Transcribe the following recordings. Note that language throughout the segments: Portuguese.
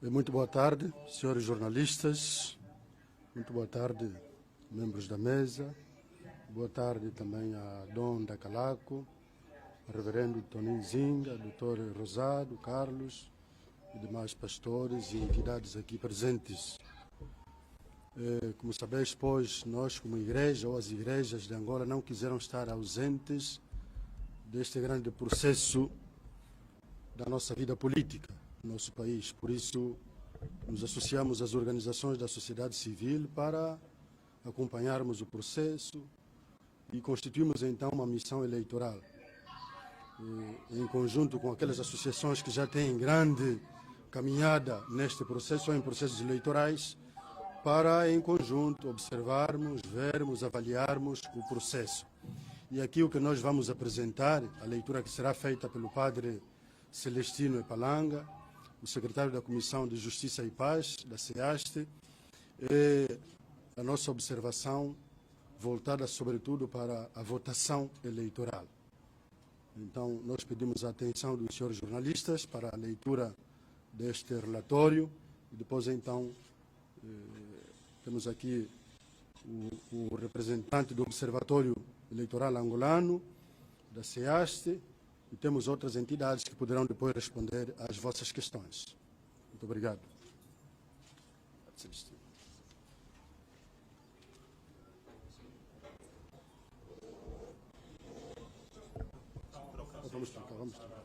Muito boa tarde, senhores jornalistas, muito boa tarde, membros da mesa, boa tarde também a Dom da Calaco, reverendo Toninho Zinga, doutor Rosado, Carlos e demais pastores e entidades aqui presentes. Como sabeis, pois, nós como igreja ou as igrejas de Angola não quiseram estar ausentes deste grande processo da nossa vida política no nosso país. Por isso, nos associamos às organizações da sociedade civil para acompanharmos o processo e constituímos então uma missão eleitoral. Em conjunto com aquelas associações que já têm grande caminhada neste processo ou em processos eleitorais, para em conjunto observarmos, vermos, avaliarmos o processo. E aqui o que nós vamos apresentar, a leitura que será feita pelo padre Celestino Epalanga, o secretário da Comissão de Justiça e Paz, da CEASTE, é a nossa observação voltada sobretudo para a votação eleitoral. Então, nós pedimos a atenção dos senhores jornalistas para a leitura deste relatório e depois, então, temos aqui o representante do Observatório Eleitoral Angolano, da CEASTE, e temos outras entidades que poderão depois responder às vossas questões. Muito obrigado. Vamos trocar, vamos trocar.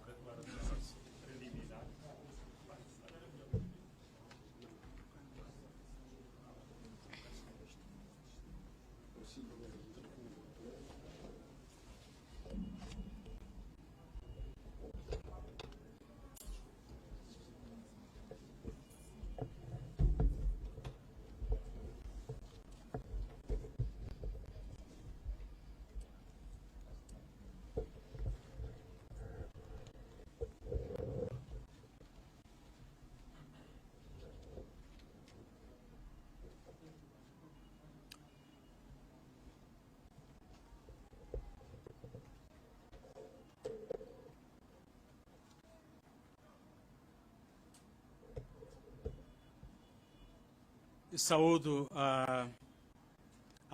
Saúdo a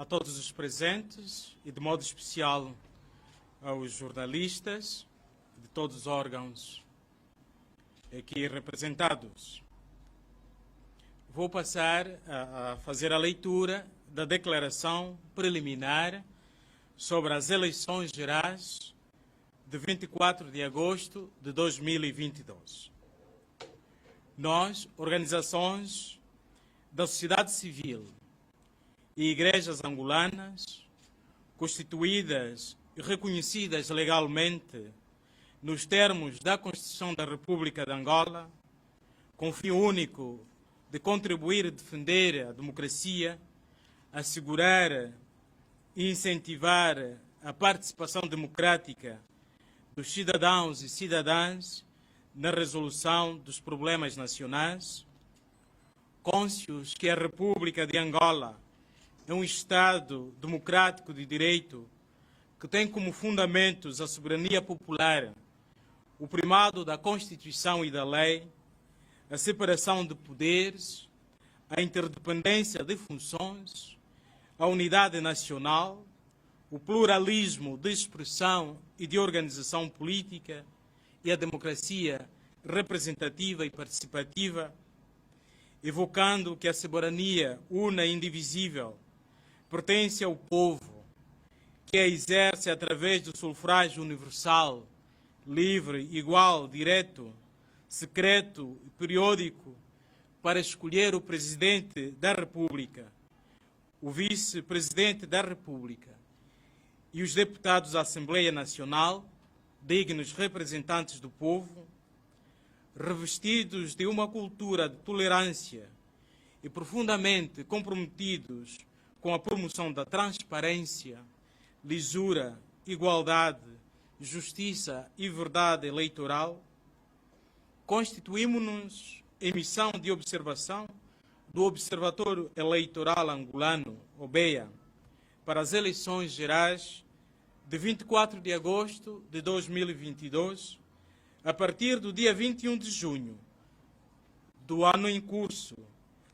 todos os presentes e, de modo especial, aos jornalistas de todos os órgãos aqui representados. Vou passar a fazer a leitura da declaração preliminar sobre as eleições gerais de 24 de agosto de 2022. Nós, organizações da sociedade civil e igrejas angolanas, constituídas e reconhecidas legalmente nos termos da Constituição da República de Angola, com o fim único de contribuir e defender a democracia, assegurar e incentivar a participação democrática dos cidadãos e cidadãs na resolução dos problemas nacionais, cônscios que a República de Angola é um Estado democrático de direito que tem como fundamentos a soberania popular, o primado da Constituição e da lei, a separação de poderes, a interdependência de funções, a unidade nacional, o pluralismo de expressão e de organização política e a democracia representativa e participativa, evocando que a soberania una e indivisível pertence ao povo, que a exerce através do sufrágio universal, livre, igual, direto, secreto e periódico, para escolher o Presidente da República, o Vice-Presidente da República e os deputados da Assembleia Nacional, dignos representantes do povo, revestidos de uma cultura de tolerância e profundamente comprometidos com a promoção da transparência, lisura, igualdade, justiça e verdade eleitoral, constituímos-nos em missão de observação do Observatório Eleitoral Angolano, OBEA, para as eleições gerais de 24 de agosto de 2022, a partir do dia 21 de junho do ano em curso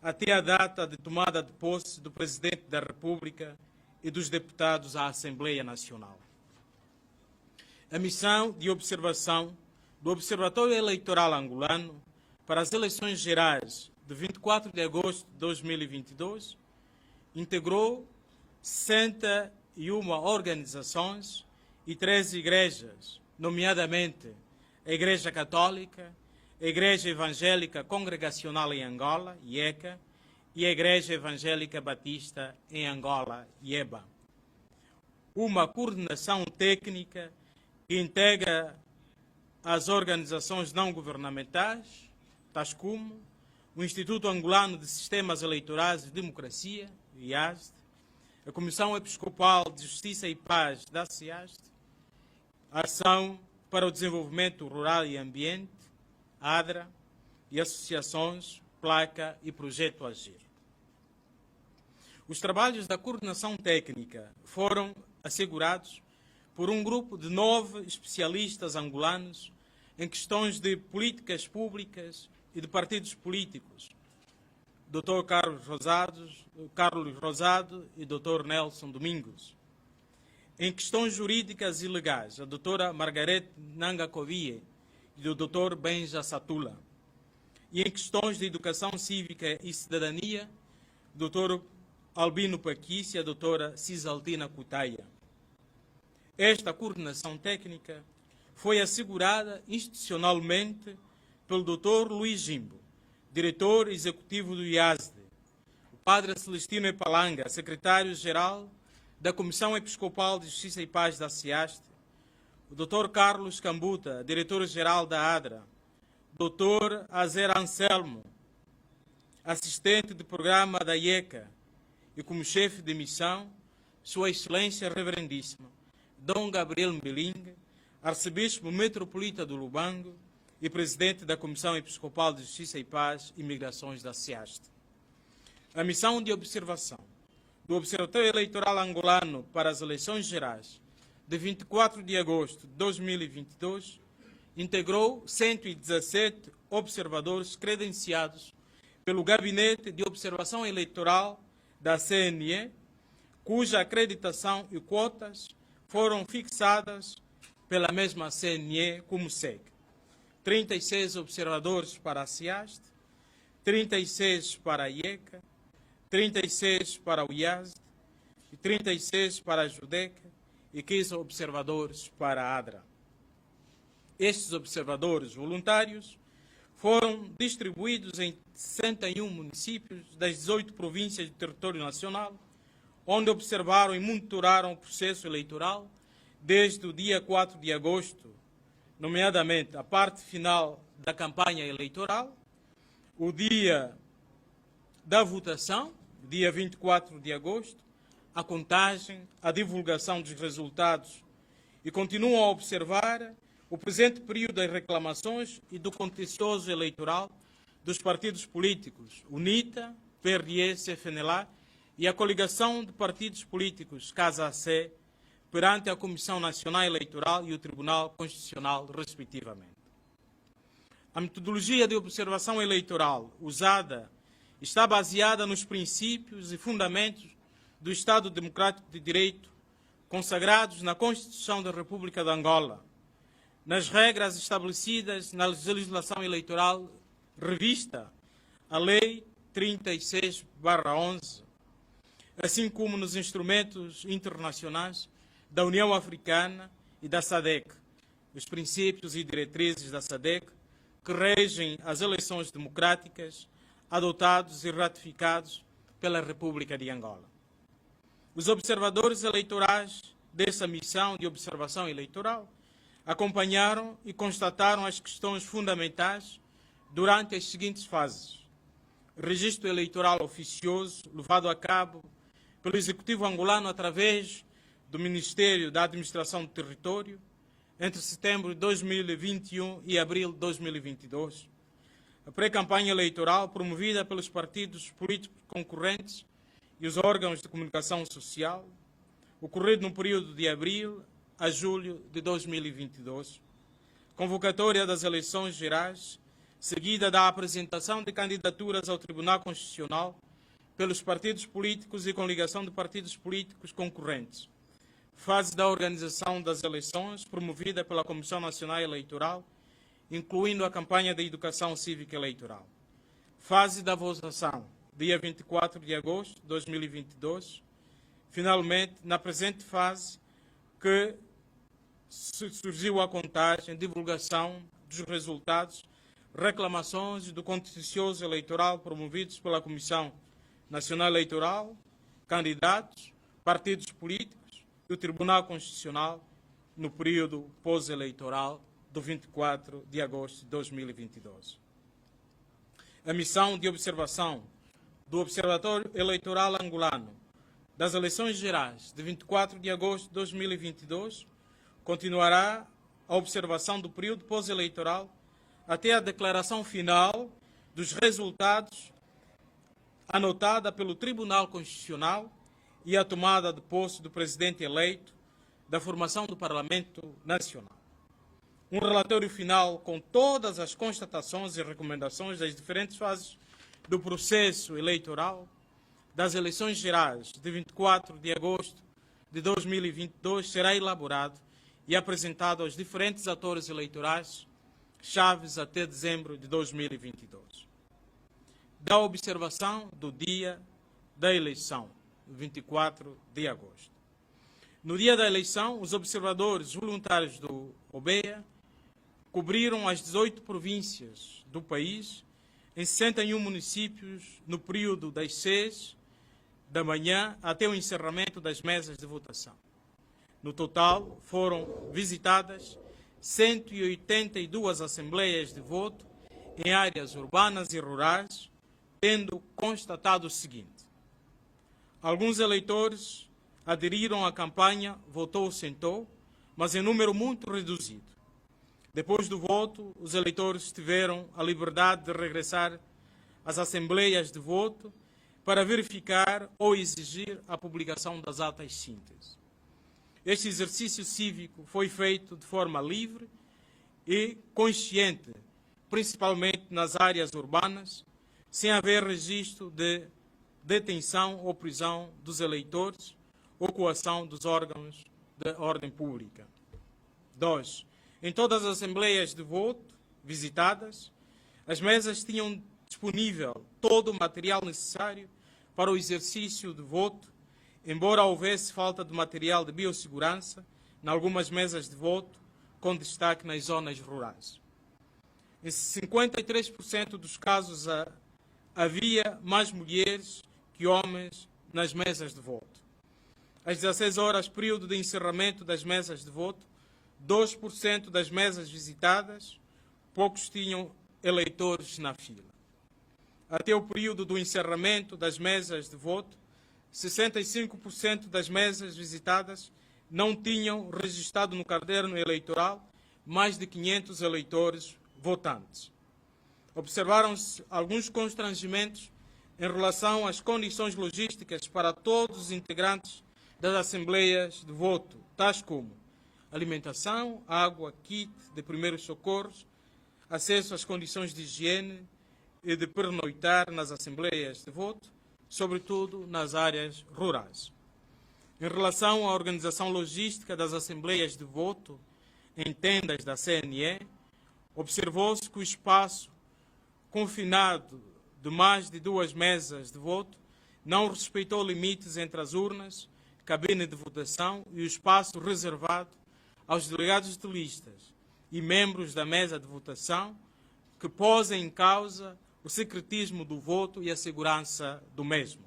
até a data de tomada de posse do Presidente da República e dos deputados à Assembleia Nacional. A missão de observação do Observatório Eleitoral Angolano para as eleições gerais de 24 de agosto de 2022 integrou 61 organizações e 13 igrejas, nomeadamente a Igreja Católica, a Igreja Evangélica Congregacional em Angola, IECA, e a Igreja Evangélica Batista em Angola, IEBA. Uma coordenação técnica que integra as organizações não governamentais, tais como o Instituto Angolano de Sistemas Eleitorais e Democracia, IASD, a Comissão Episcopal de Justiça e Paz, da CIASD, a Ação para o Desenvolvimento Rural e Ambiente, ADRA, e associações, Placa e Projeto Agir. Os trabalhos da coordenação técnica foram assegurados por um grupo de 9 especialistas angolanos em questões de políticas públicas e de partidos políticos, Dr. Carlos Rosado e Dr. Nelson Domingos. Em questões jurídicas e legais, a doutora Margarete Nangakovie e o Dr. Benja Satula. E em questões de educação cívica e cidadania, Dr. Albino Paquícia e a doutora Cisaltina Cutaia. Esta coordenação técnica foi assegurada institucionalmente pelo Dr. Luís Jimbo, diretor executivo do IASD, o Padre Celestino Epalanga, secretário-geral da Comissão Episcopal de Justiça e Paz da CIAST, o Dr. Carlos Cambuta, diretor-geral da ADRA, Dr. Azer Anselmo, assistente de programa da IECA, e como chefe de missão, Sua Excelência Reverendíssima, Dom Gabriel Mbilinga, arcebispo metropolita do Lubango e presidente da Comissão Episcopal de Justiça e Paz e Migrações da CIAST. A missão de observação do Observatório Eleitoral Angolano para as eleições gerais de 24 de agosto de 2022 integrou 117 observadores credenciados pelo Gabinete de Observação Eleitoral da CNE, cuja acreditação e quotas foram fixadas pela mesma CNE como segue: 36 observadores para a CIAST, 36 para a IECA, 36 para o IASD, 36 para a JUDECA e 15 observadores para a ADRA. Estes observadores voluntários foram distribuídos em 61 municípios das 18 províncias do território nacional, onde observaram e monitoraram o processo eleitoral desde o dia 4 de agosto, nomeadamente a parte final da campanha eleitoral, o dia da votação, dia 24 de agosto, a contagem, a divulgação dos resultados e continuam a observar o presente período das reclamações e do contencioso eleitoral dos partidos políticos UNITA, PRS, FNLA e a coligação de partidos políticos Casa-C perante a Comissão Nacional Eleitoral e o Tribunal Constitucional, respectivamente. A metodologia de observação eleitoral usada está baseada nos princípios e fundamentos do Estado Democrático de Direito consagrados na Constituição da República de Angola, nas regras estabelecidas na legislação eleitoral revista, a Lei 36/11, assim como nos instrumentos internacionais da União Africana e da SADC, os princípios e diretrizes da SADC que regem as eleições democráticas adotados e ratificados pela República de Angola. Os observadores eleitorais dessa missão de observação eleitoral acompanharam e constataram as questões fundamentais durante as seguintes fases: registro eleitoral oficioso levado a cabo pelo Executivo angolano através do Ministério da Administração do Território entre setembro de 2021 e abril de 2022. A pré-campanha eleitoral promovida pelos partidos políticos concorrentes e os órgãos de comunicação social, ocorrido no período de abril a julho de 2022. Convocatória das eleições gerais seguida da apresentação de candidaturas ao Tribunal Constitucional pelos partidos políticos e coligação de partidos políticos concorrentes. Fase da organização das eleições, promovida pela Comissão Nacional Eleitoral, incluindo a campanha de educação cívica eleitoral. Fase da votação, dia 24 de agosto de 2022. Finalmente, na presente fase, que surgiu a contagem, divulgação dos resultados, reclamações do contencioso eleitoral promovidos pela Comissão Nacional Eleitoral, candidatos, partidos políticos e o Tribunal Constitucional no período pós-eleitoral do 24 de agosto de 2022. A missão de observação do Observatório Eleitoral Angolano das eleições gerais de 24 de agosto de 2022 continuará a observação do período pós-eleitoral até a declaração final dos resultados anotada pelo Tribunal Constitucional e a tomada de posse do presidente eleito da formação do Parlamento Nacional. Um relatório final com todas as constatações e recomendações das diferentes fases do processo eleitoral das eleições gerais de 24 de agosto de 2022 será elaborado e apresentado aos diferentes atores eleitorais chaves até dezembro de 2022. Da observação do dia da eleição, 24 de agosto. No dia da eleição, os observadores voluntários do OBEA cobriram as 18 províncias do país em 61 municípios no período das 6 da manhã até o encerramento das mesas de votação. No total, foram visitadas 182 assembleias de voto em áreas urbanas e rurais, tendo constatado o seguinte: alguns eleitores aderiram à campanha votou-sentou, mas em número muito reduzido. Depois do voto, os eleitores tiveram a liberdade de regressar às assembleias de voto para verificar ou exigir a publicação das atas síntese. Este exercício cívico foi feito de forma livre e consciente, principalmente nas áreas urbanas, sem haver registro de detenção ou prisão dos eleitores ou coação dos órgãos de ordem pública. 2. Em todas as assembleias de voto visitadas, as mesas tinham disponível todo o material necessário para o exercício de voto, embora houvesse falta de material de biossegurança em algumas mesas de voto, com destaque nas zonas rurais. Em 53% dos casos havia mais mulheres que homens nas mesas de voto. Às 16 horas, período de encerramento das mesas de voto, 2% das mesas visitadas, poucos tinham eleitores na fila. Até o período do encerramento das mesas de voto, 65% das mesas visitadas não tinham registrado no caderno eleitoral mais de 500 eleitores votantes. Observaram-se alguns constrangimentos em relação às condições logísticas para todos os integrantes das assembleias de voto, tais como alimentação, água, kit de primeiros socorros, acesso às condições de higiene e de pernoitar nas assembleias de voto, sobretudo nas áreas rurais. Em relação à organização logística das assembleias de voto em tendas da CNE, observou-se que o espaço confinado de mais de 2 mesas de voto não respeitou limites entre as urnas, cabine de votação e o espaço reservado aos delegados de listas e membros da mesa de votação, que posem em causa o secretismo do voto e a segurança do mesmo.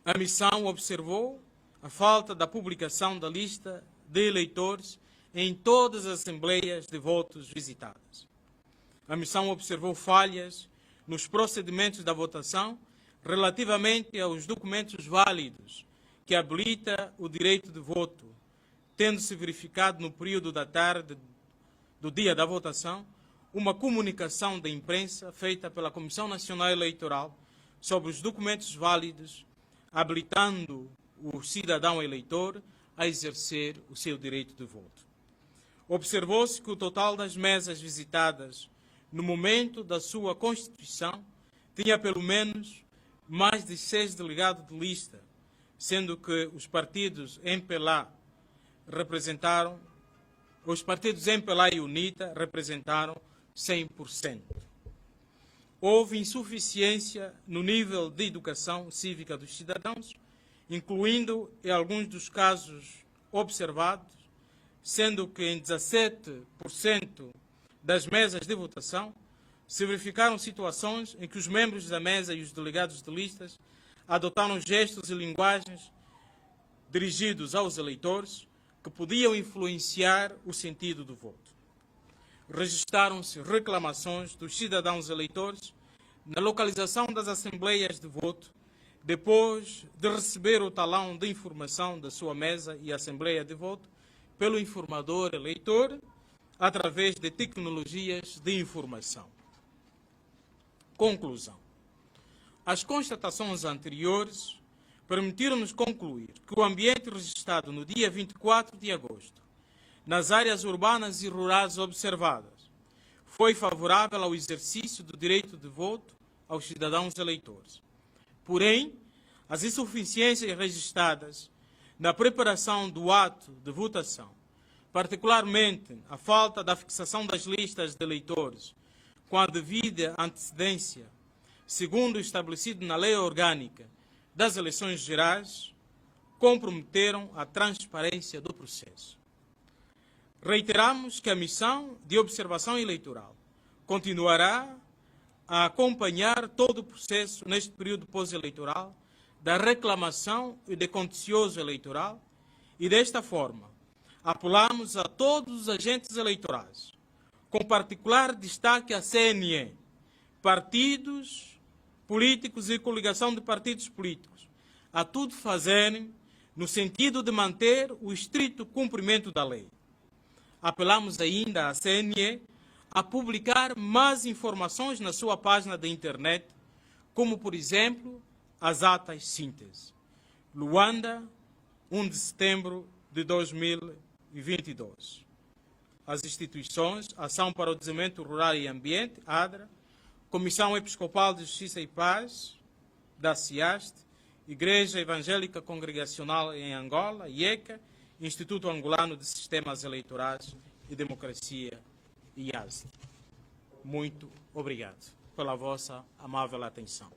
A missão observou a falta da publicação da lista de eleitores em todas as assembleias de votos visitadas. A missão observou falhas nos procedimentos da votação relativamente aos documentos válidos que habilita o direito de voto, tendo-se verificado no período da tarde do dia da votação uma comunicação da imprensa feita pela Comissão Nacional Eleitoral sobre os documentos válidos, habilitando o cidadão eleitor a exercer o seu direito de voto. Observou-se que o total das mesas visitadas no momento da sua constituição, tinha pelo menos mais de 6 delegados de lista, sendo que os partidos MPLA e UNITA representaram 100%. Houve insuficiência no nível de educação cívica dos cidadãos, incluindo em alguns dos casos observados, sendo que em 17% das mesas de votação se verificaram situações em que os membros da mesa e os delegados de listas adotaram gestos e linguagens dirigidos aos eleitores que podiam influenciar o sentido do voto. Registaram-se reclamações dos cidadãos eleitores na localização das assembleias de voto, depois de receber o talão de informação da sua mesa e assembleia de voto pelo informador eleitor, através de tecnologias de informação. Conclusão. As constatações anteriores permitiram-nos concluir que o ambiente registrado no dia 24 de agosto, nas áreas urbanas e rurais observadas, foi favorável ao exercício do direito de voto aos cidadãos eleitores. Porém, as insuficiências registradas na preparação do ato de votação, particularmente a falta da fixação das listas de eleitores com a devida antecedência, segundo o estabelecido na Lei Orgânica das Eleições Gerais, comprometeram a transparência do processo. Reiteramos que a missão de observação eleitoral continuará a acompanhar todo o processo neste período pós-eleitoral da reclamação e de contencioso eleitoral e, desta forma, apelamos a todos os agentes eleitorais, com particular destaque à CNE, partidos políticos e coligação de partidos políticos, a tudo fazerem no sentido de manter o estrito cumprimento da lei. Apelamos ainda à CNE a publicar mais informações na sua página da internet, como, por exemplo, as atas síntese. Luanda, 1 de setembro de 2022. As instituições, Ação para o Desenvolvimento Rural e Ambiente, ADRA, Comissão Episcopal de Justiça e Paz, da CIAST, Igreja Evangélica Congregacional em Angola, IECA, Instituto Angolano de Sistemas Eleitorais e Democracia, IASD. Muito obrigado pela vossa amável atenção.